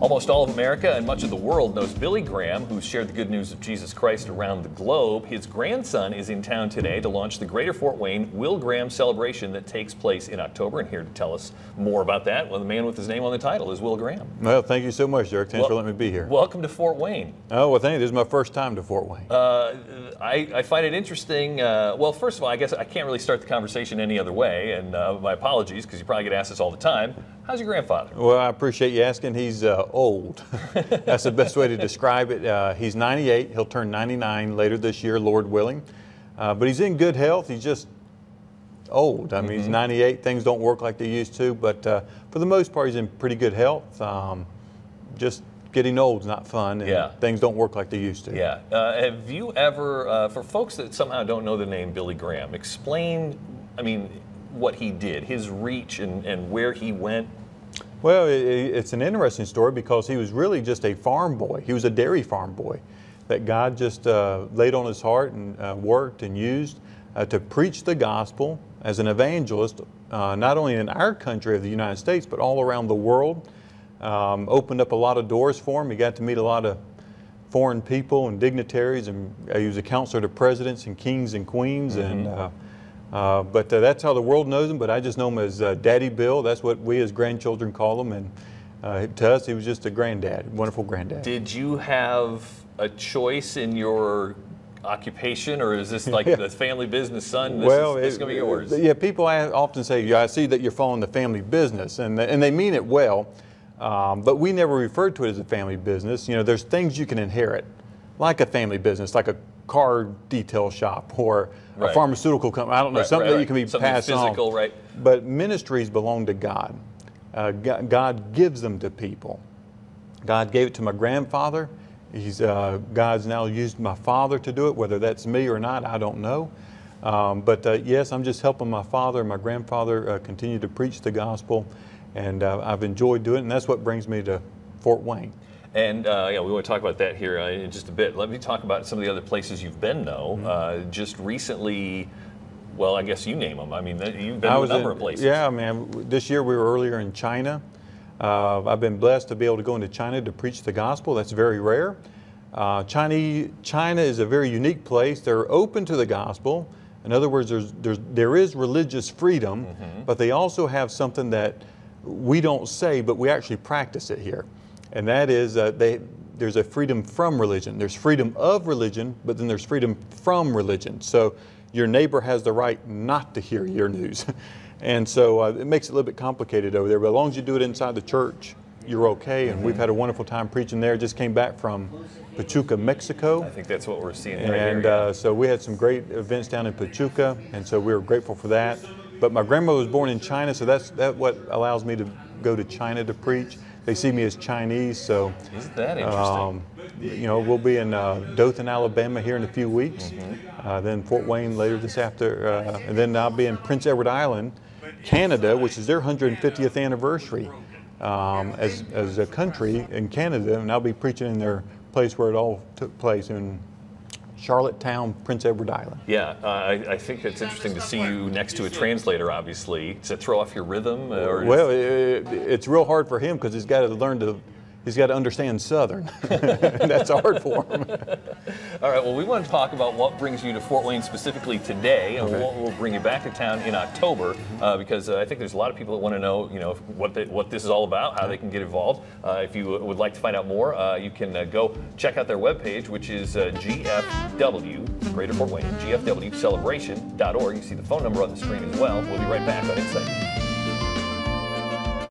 Almost all of America and much of the world knows Billy Graham, who's shared the good news of Jesus Christ around the globe. His grandson is in town today to launch the Greater Fort Wayne Will Graham celebration that takes place in October. And here to tell us more about that, well, the man with his name on the title is Will Graham. Well, thank you so much, Derek. Thanks for letting me be here. Welcome to Fort Wayne. Oh, well, thank you. This is my first time to Fort Wayne. I find it interesting. Well, first of all, I guess I can't really start the conversation any other way, and my apologies, because you probably get asked this all the time. How's your grandfather? Well, I appreciate you asking. He's old. That's the best way to describe it. He's 98. He'll turn 99 later this year, Lord willing. But he's in good health. He's just old. I mean, he's 98. Things don't work like they used to, but for the most part, he's in pretty good health. Just getting old is not fun, and things don't work like they used to. Yeah. Have you ever, for folks that somehow don't know the name Billy Graham, explain, I mean, what he did, his reach and where he went? Well, it's an interesting story because he was really just a farm boy. He was a dairy farm boy that God just laid on his heart and worked and used to preach the gospel as an evangelist, not only in our country of the United States, but all around the world. Opened up a lot of doors for him. He got to meet a lot of foreign people and dignitaries, and he was a counselor to presidents and kings and queens. But that's how the world knows him, but I just know him as Daddy Bill. That's what we as grandchildren call him, and to us he was just a granddad, wonderful granddad. Did you have a choice in your occupation, or is this like the family business, son? This is going to be yours? Yeah, people often say, I see that you're following the family business, and they mean it well, but we never referred to it as a family business. You know, there's things you can inherit, like a family business, like a car detail shop or a pharmaceutical company. I don't know, something that you can be passed physical, on. Right. But ministries belong to God. God gives them to people. God gave it to my grandfather. God's now used my father to do it, whether that's me or not, I don't know. But yes, I'm just helping my father and my grandfather continue to preach the gospel, and I've enjoyed doing it, and that's what brings me to Fort Wayne. And yeah, we want to talk about that here in just a bit. Let me talk about some of the other places you've been, though. Just recently, well, I guess you name them. I mean, you've been to a number of places. Yeah, man. This year we were earlier in China. I've been blessed to be able to go into China to preach the gospel. That's very rare. China is a very unique place. They're open to the gospel. In other words, there is religious freedom, but they also have something that we don't say, but we actually practice it here. And that is there's a freedom from religion. There's freedom of religion, but then there's freedom from religion. So your neighbor has the right not to hear your news. And so it makes it a little bit complicated over there. But as long as you do it inside the church, you're okay. And we've had a wonderful time preaching there. Just came back from Pachuca, Mexico. I think that's what we're seeing right here. And so we had some great events down in Pachuca, and so we were grateful for that. But my grandmother was born in China, so that's what allows me to go to China to preach. They see me as Chinese, so isn't that interesting? You know, we'll be in Dothan, Alabama here in a few weeks. Then Fort Wayne later this after, and then I'll be in Prince Edward Island, Canada, which is their 150th anniversary as a country in Canada, and I'll be preaching in their place where it all took place in Charlottetown, Prince Edward Island. Yeah, I think it's interesting to see you next to a translator, obviously. Does it throw off your rhythm? Well, it's real hard for him because he's got to understand Southern. That's hard for him. All right, well, we want to talk about what brings you to Fort Wayne specifically today, and we'll bring you back to town in October because I think there's a lot of people that want to know, what this is all about, how they can get involved. If you would like to find out more, you can go check out their webpage, which is GFW, Greater Fort Wayne, GFWcelebration.org. You see the phone number on the screen as well. We'll be right back on Insight.